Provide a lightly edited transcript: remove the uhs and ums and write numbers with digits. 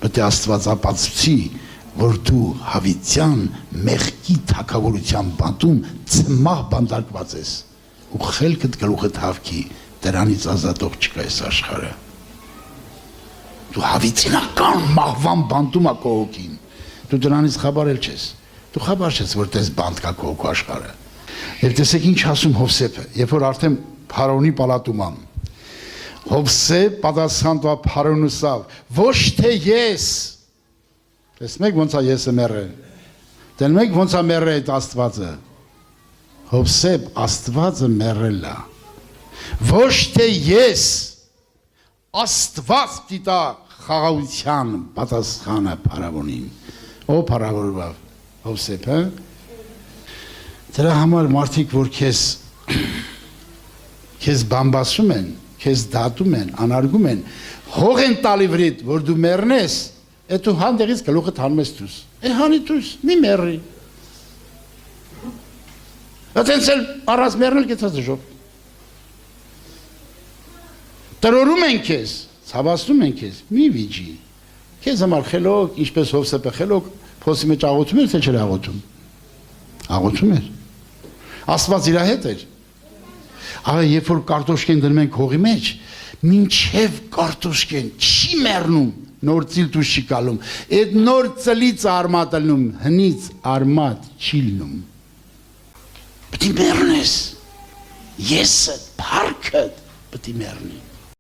Պետք է Աստված ապացուցի, որ դու հավիտյան մեղքի թագավորության բանտում ծմաղ բանդարկված ես ու խելքդ գլուխդ հավքի դրանից ազատող չկա այս աշխարհը դու հավիտենական մահվան բանտում ա քո հոգին դու դրանից խաբարել չես դու խաբար չես որ տես բանտ կա քո հոգու աշխարհը եւ տեսեք ինչ ասում Հովսեփը երբ որ արդեն Փարավոնի պալատում ան Հովսեփ պատասխան տվա Փարավոնուսավ ոչ թե ես տեսնեք ոնց է եսը մեռել դեն մեկ ոնց է մեռել այդ Աստվածը Հովսեփ Աստվածը մեռել է ոչ թե ես Աստված դիտա խաղաղության պատասխանը Փարավոնին ո Փարավոնով Հովսեփը դրա համար մարդիկ որ քեզ բամբասում են քեզ դատում են անարգում են հող են տալի վրիդ որ դու մեռնես Էդ ու հանդեղից գլուխդ հանում ես դուս հանի դուս մի մեռի Ատենց էլ առած մեռնել կեցած է ժով Տրորում են քեզ ցավացնում են քեզ մի վիճի քեզ համար խելոք ինչպես Հովսեփը խելոք փոսի մեջ աղոթում էր թե չէր աղոթում էր Աստված իր հետ էր Ահա երբ որ կարտոշկեն դնում են հողի մեջ մինչև կարտոշկեն չի մեռնում նոր ծիլ դուշ չի կալում այդ նոր ծլից արմատ լնում հնից արմատ չի լնում պետք է մեռնես եսը փառքդ պետք է մեռնի